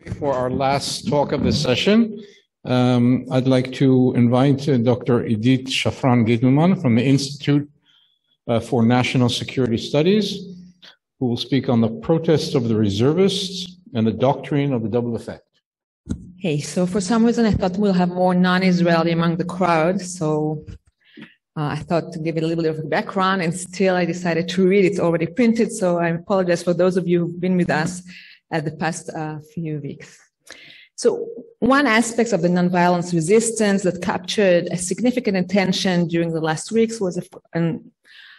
For our last talk of the session, I'd like to invite Dr. Idit Shafran Gittleman from the Institute for National Security Studies, who will speak on the protest of the Reservists and the Doctrine of the Double Effect. Hey, so for some reason I thought we'll have more non-Israeli among the crowd, so I thought to give it a little bit of a background, and still I decided to read it. It's already printed, so I apologize for those of you who've been with us at the past few weeks. So one aspect of the nonviolence resistance that captured a significant attention during the last weeks was, and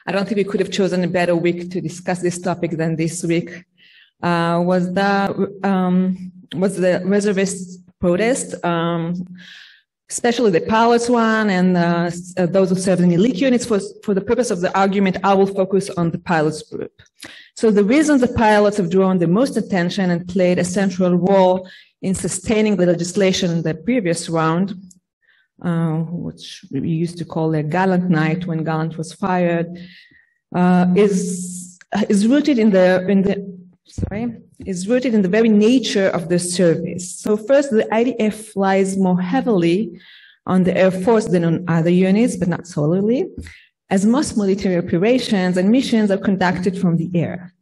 I don't think we could have chosen a better week to discuss this topic than this week, was the reservist protest, especially the pilots one and those who served in elite units. For the purpose of the argument, I will focus on the pilots group. So the reasons the pilots have drawn the most attention and played a central role in sustaining the legislation in the previous round, which we used to call a Gallant night when Gallant was fired, is rooted in the very nature of the service. So first, the IDF relies more heavily on the Air Force than on other units, but not solely, as most military operations and missions are conducted from the air.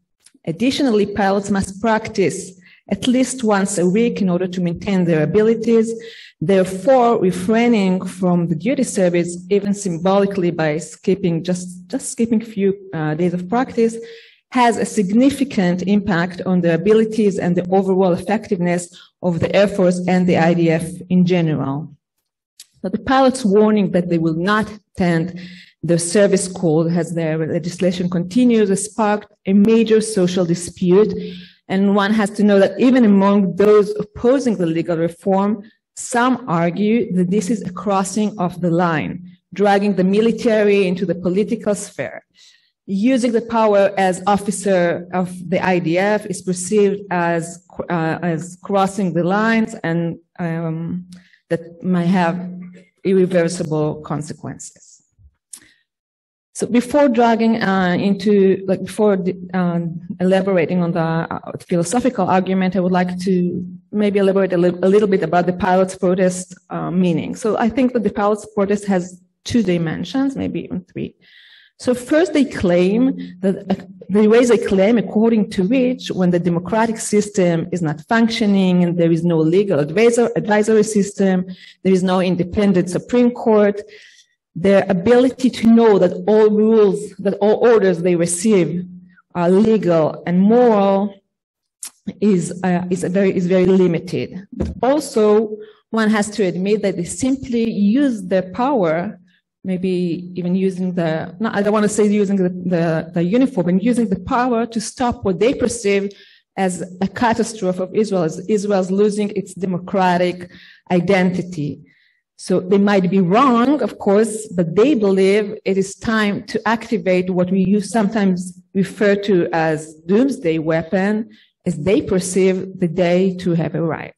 Additionally, pilots must practice at least once a week in order to maintain their abilities, therefore refraining from the duty service, even symbolically by skipping a few days of practice, has a significant impact on the abilities and the overall effectiveness of the Air Force and the IDF in general. But the pilots' warning that they will not attend the service call as their legislation continues has sparked a major social dispute. And one has to know that even among those opposing the legal reform, some argue that this is a crossing of the line, dragging the military into the political sphere. Using the power as officer of the IDF is perceived as crossing the lines, and that might have irreversible consequences. So before elaborating on the philosophical argument, I would like to maybe elaborate a little bit about the pilots' protest meaning. So I think that the pilots' protest has two dimensions, maybe even three. So first, they raise a claim according to which, when the democratic system is not functioning and there is no legal advisory system, there is no independent Supreme Court, their ability to know that all rules, that all orders they receive are legal and moral is very limited. But also, one has to admit that they simply use their power, maybe even using I don't want to say using the uniform, and using the power to stop what they perceive as a catastrophe of Israel, as Israel's losing its democratic identity. So they might be wrong, of course, but they believe it is time to activate what we sometimes refer to as doomsday weapon, as they perceive the day to have arrived.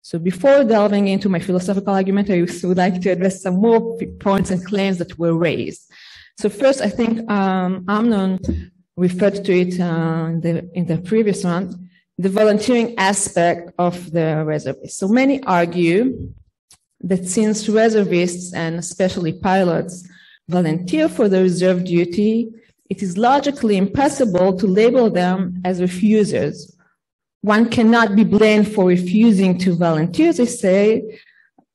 So before delving into my philosophical argument, I would like to address some more points and claims that were raised. So first, I think Amnon referred to it in the previous one, the volunteering aspect of the reservists. So many argue that since reservists, and especially pilots, volunteer for the reserve duty, it is logically impossible to label them as refusers. One cannot be blamed for refusing to volunteer, they say,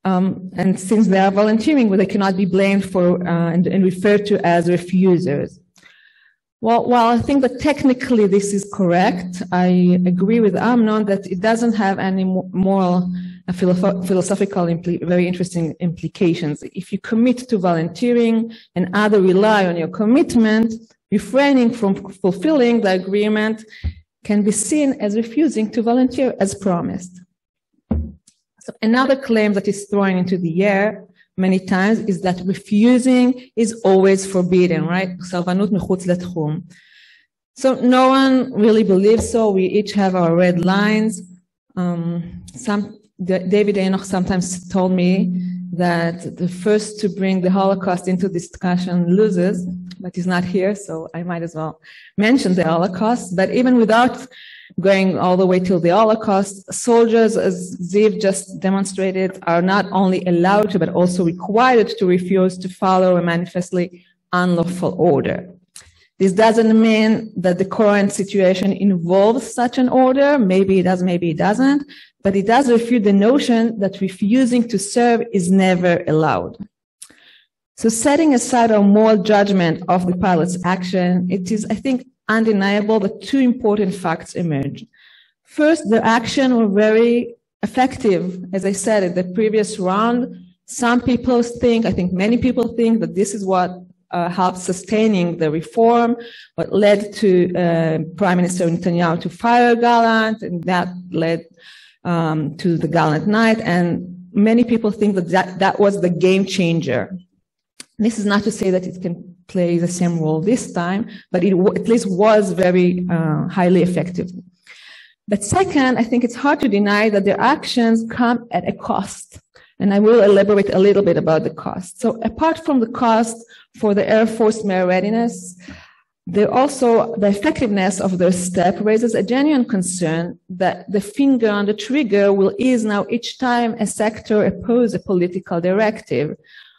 and since they are volunteering, they cannot be blamed for and referred to as refusers. Well, while I think that technically this is correct, I agree with Amnon that it doesn't have any moral, philosophical, very interesting implications. If you commit to volunteering and others rely on your commitment, refraining from fulfilling the agreement can be seen as refusing to volunteer as promised. So another claim that is thrown into the air many times is that refusing is always forbidden, right? Salvanut mechutz letchum. So no one really believes so. We each have our red lines. David Enoch sometimes told me that the first to bring the Holocaust into discussion loses, but he's not here, so I might as well mention the Holocaust. But even without going all the way till the Holocaust. Soldiers, as Ziv just demonstrated, are not only allowed to, but also required to refuse to follow a manifestly unlawful order. This doesn't mean that the current situation involves such an order. Maybe it does, maybe it doesn't, but it does refute the notion that refusing to serve is never allowed. So setting aside our moral judgment of the pilot's action, it is, I think, undeniable that two important facts emerge. First, their action were very effective. As I said in the previous round, some people think, I think many people think, that this is what helped sustaining the reform, what led to Prime Minister Netanyahu to fire Gallant, and that led to the Gallant night. And many people think that was the game changer. This is not to say that it can play the same role this time, but it at least was very highly effective. But second, I think it's hard to deny that their actions come at a cost. And I will elaborate a little bit about the cost. So apart from the cost for the Air Force mere readiness, the effectiveness of their step raises a genuine concern that the finger on the trigger will ease now each time a sector opposes a political directive.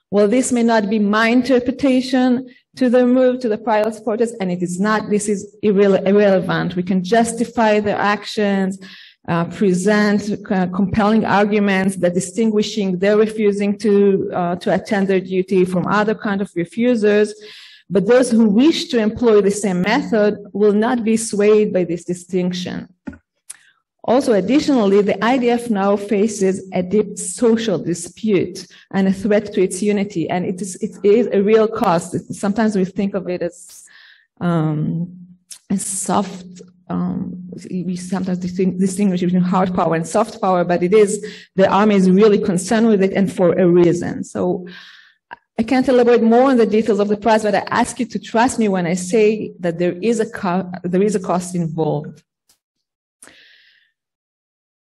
Well, this may not be my interpretation to the move to the pilot's protest, and it is not. This is irrelevant. We can justify their actions, present compelling arguments that distinguishing their refusing to attend their duty from other kind of refusers. But those who wish to employ the same method will not be swayed by this distinction. Also, additionally, the IDF now faces a deep social dispute and a threat to its unity, and it is a real cost. Sometimes we think of it as soft. We sometimes distinguish between hard power and soft power, but the army is really concerned with it, and for a reason. So I can't elaborate more on the details of the price, but I ask you to trust me when I say that there is a cost involved.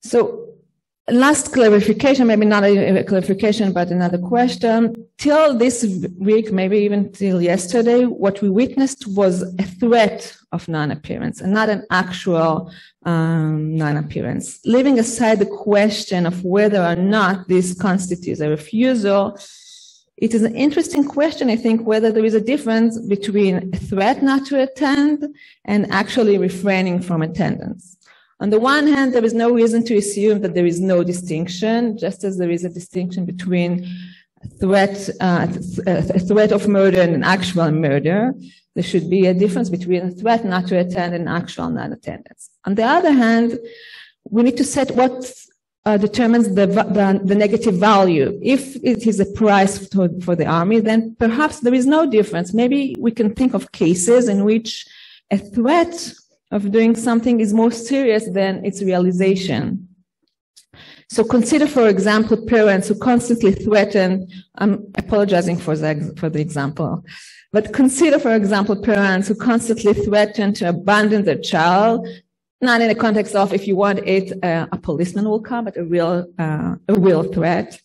So last clarification, maybe not a clarification, but another question. Till this week, maybe even till yesterday, what we witnessed was a threat of non-appearance and not an actual non-appearance. Leaving aside the question of whether or not this constitutes a refusal, it is an interesting question, I think, whether there is a difference between a threat not to attend and actually refraining from attendance. On the one hand, there is no reason to assume that there is no distinction, just as there is a distinction between a threat of murder and an actual murder. There should be a difference between a threat not to attend and actual non-attendance. On the other hand, we need to set what determines the negative value. If it is a price for the army, then perhaps there is no difference. Maybe we can think of cases in which a threat of doing something is more serious than its realization. So consider, for example, parents who constantly threaten, I'm apologizing for the example, but consider, for example, parents who constantly threaten to abandon their child, not in the context of if you want it, a policeman will come, but a real threat.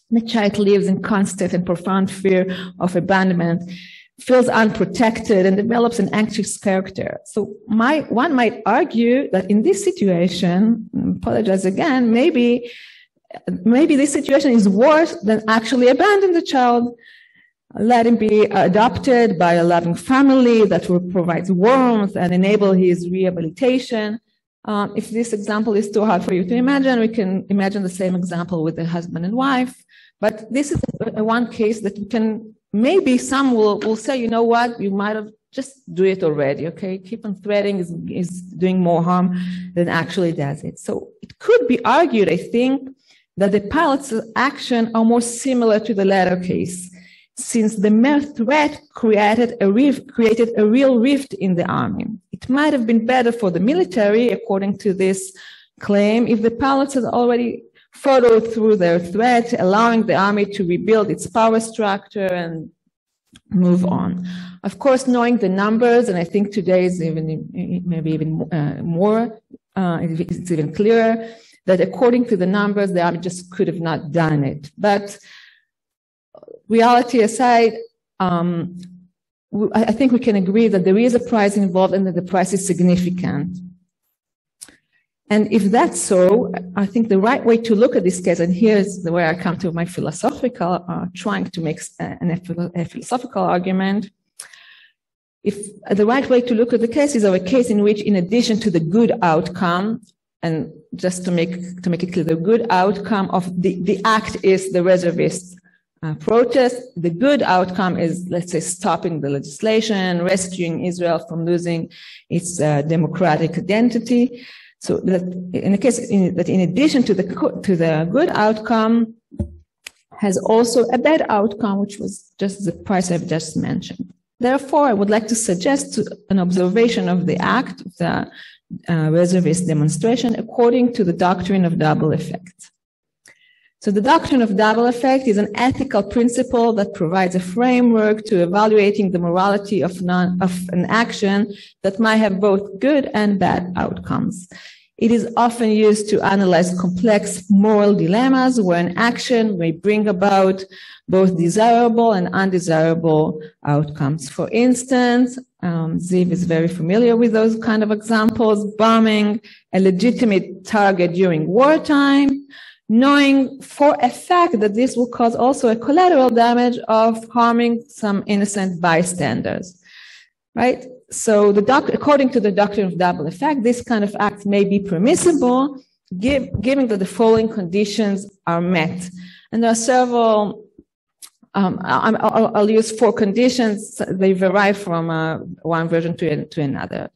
The child lives in constant and profound fear of abandonment, feels unprotected, and develops an anxious character. So one might argue that in this situation, apologize again, maybe this situation is worse than actually abandon the child. Let him be adopted by a loving family that will provide warmth and enable his rehabilitation. If this example is too hard for you to imagine, we can imagine the same example with the husband and wife. But this is one case that you can, maybe some will say, you know what, you might have just do it already, okay? Keep on threatening is doing more harm than actually does it. So it could be argued, I think, that the pilot's action are more similar to the latter case, since the mere threat created a real rift in the army. It might have been better for the military, according to this claim, if the pilots had already followed through their threat, allowing the army to rebuild its power structure and move on. Of course, knowing the numbers, and I think today is maybe even more, it's even clearer, that according to the numbers, the army just could have not done it. But reality aside, I think we can agree that there is a price involved and that the price is significant. And if that's so, I think the right way to look at this case, and here's where I come to my philosophical, trying to make a philosophical argument. If the right way to look at the case is of a case in which, in addition to the good outcome, and just to make it clear, the good outcome of the act is the reservist protest. The good outcome is, let's say, stopping the legislation, rescuing Israel from losing its democratic identity. So that in the case that in addition to the good outcome has also a bad outcome, which was just the price I've just mentioned. Therefore, I would like to suggest an observation of the act of the reservist demonstration according to the doctrine of double effect. So the doctrine of double effect is an ethical principle that provides a framework to evaluating the morality of an action that might have both good and bad outcomes. It is often used to analyze complex moral dilemmas where an action may bring about both desirable and undesirable outcomes. For instance, Ziv is very familiar with those kind of examples: bombing a legitimate target during wartime, knowing for a fact that this will cause also a collateral damage of harming some innocent bystanders, right? So according to the doctrine of double effect, this kind of act may be permissible given that the following conditions are met. And there are several, I'll use 4 conditions. They vary from one version to another.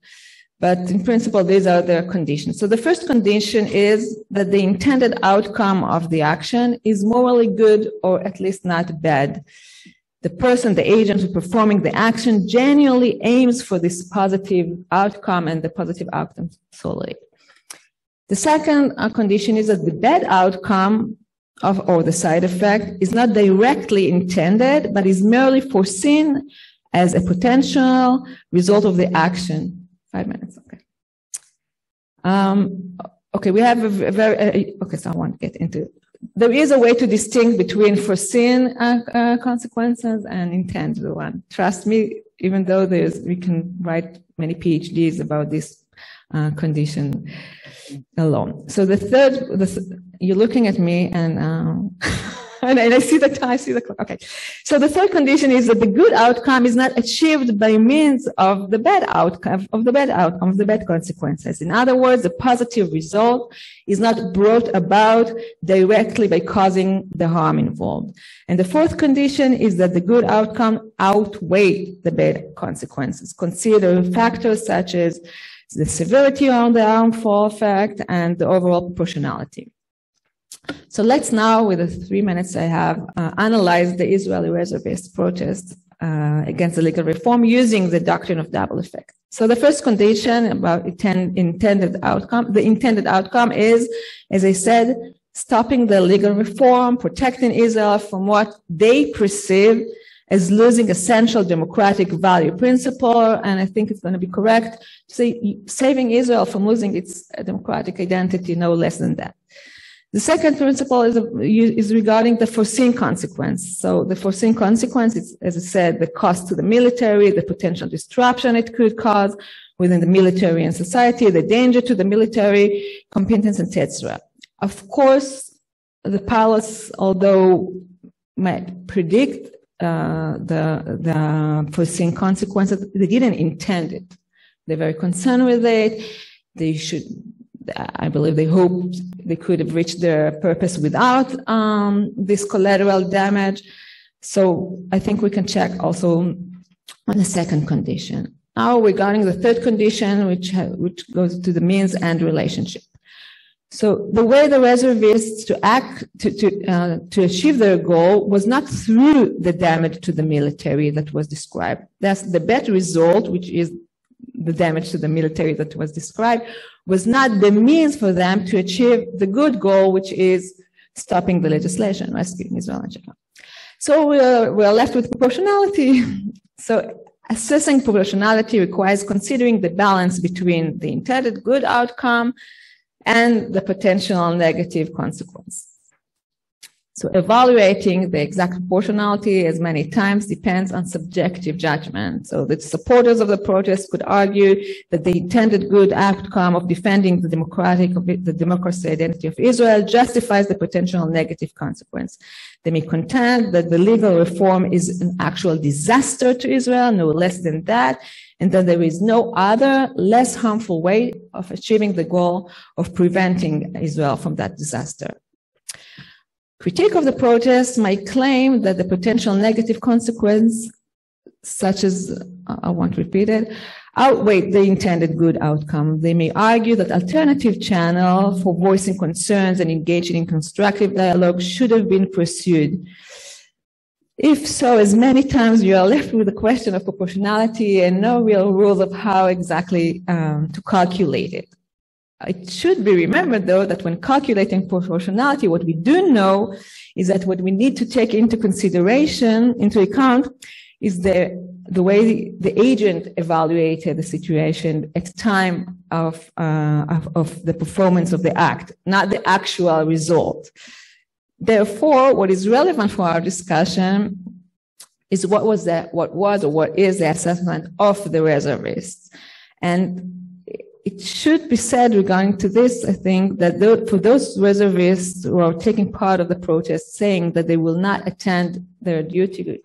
But in principle, these are the conditions. So the first condition is that the intended outcome of the action is morally good or at least not bad. The person, the agent who's performing the action genuinely aims for this positive outcome and the positive outcome solely. The second condition is that the bad outcome or the side effect is not directly intended, but is merely foreseen as a potential result of the action. 5 minutes, okay. Okay, we have a very, okay, so I won't get into it. There is a way to distinguish between foreseen consequences and intended one. Trust me, even though we can write many PhDs about this condition alone. So the third, you're looking at me and I see the time, I see the clock. Okay. So the third condition is that the good outcome is not achieved by means of the bad outcome, of the bad consequences. In other words, the positive result is not brought about directly by causing the harm involved. And the fourth condition is that the good outcome outweigh the bad consequences. Consider factors such as the severity of the harmful effect and the overall proportionality. So let's now, with the 3 minutes I have, analyze the Israeli reservist protest against the legal reform using the doctrine of double effect. So the first condition about intended outcome, the intended outcome is, as I said, stopping the legal reform, protecting Israel from what they perceive as losing essential democratic value principle, and I think it's going to be correct to say saving Israel from losing its democratic identity, no less than that. The second principle is regarding the foreseen consequence. So the foreseen consequence is, as I said, the cost to the military, the potential disruption it could cause within the military and society, the danger to the military competence, etc. Of course, the pilots, although might predict the foreseen consequences, they didn't intend it. They're very concerned with it. I believe they hoped they could have reached their purpose without this collateral damage. So I think we can check also on the second condition. Now regarding the third condition, which goes to the means and relationship. So the way the reservists to achieve their goal was not through the damage to the military that was described. That's the bad result, which is the damage to the military that was described, was not the means for them to achieve the good goal, which is stopping the legislation, rescuing Israel and Japan. So we're left with proportionality. So assessing proportionality requires considering the balance between the intended good outcome and the potential negative consequence. So evaluating the exact proportionality as many times depends on subjective judgment. So the supporters of the protest could argue that the intended good outcome of defending the democracy identity of Israel justifies the potential negative consequence. They may contend that the legal reform is an actual disaster to Israel, no less than that, and that there is no other less harmful way of achieving the goal of preventing Israel from that disaster. Critique of the protest might claim that the potential negative consequence, such as, I won't repeat it, outweigh the intended good outcome. They may argue that alternative channel for voicing concerns and engaging in constructive dialogue should have been pursued. If so, as many times you are left with the question of proportionality and no real rules of how exactly to calculate it. It should be remembered, though, that when calculating proportionality, what we do know is that what we need to take into account, is the way the agent evaluated the situation at the time of the performance of the act, not the actual result. Therefore, what is relevant for our discussion is what is the assessment of the reservists. And it should be said regarding to this, I think, that for those reservists who are taking part of the protest, saying that they will not attend their duty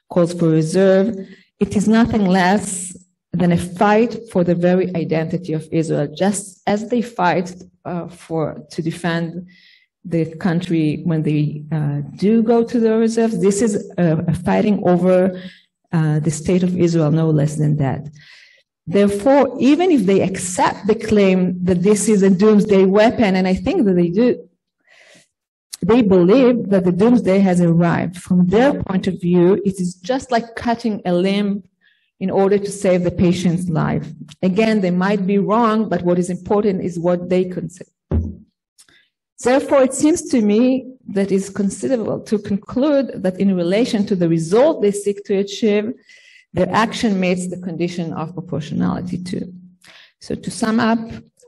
calls for reserve, it is nothing less than a fight for the very identity of Israel, just as they fight to defend the country when they do go to the reserves. This is a fighting over the state of Israel, no less than that. Therefore, even if they accept the claim that this is a doomsday weapon, and I think that they do, they believe that the doomsday has arrived. From their point of view, it is just like cutting a limb in order to save the patient's life. Again, they might be wrong, but what is important is what they consider. Therefore, it seems to me that it's considerable to conclude that in relation to the result they seek to achieve, their action meets the condition of proportionality too. So to sum up,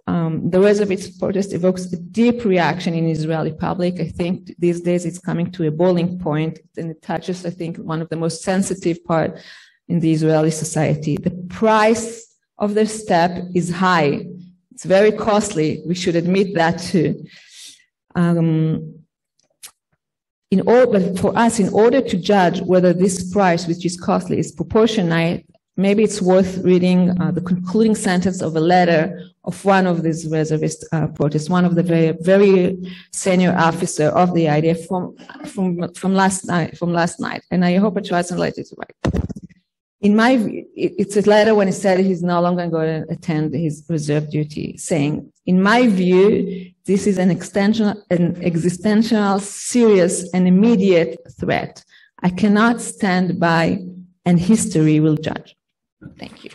the Reservists protest evokes a deep reaction in Israeli public. I think these days it's coming to a boiling point, and it touches, I think, one of the most sensitive part in the Israeli society. The price of their step is high. It's very costly. We should admit that too. But for us, in order to judge whether this price, which is costly, is proportionate, maybe it's worth reading the concluding sentence of a letter of one of these reservist protests, one of the very, very senior officer of the idea from last night. And I hope I translated it right. In my view, it's a letter when he said he's no longer going to attend his reserve duty, saying, in my view, this is an existential, serious, and immediate threat. I cannot stand by, and history will judge. Thank you.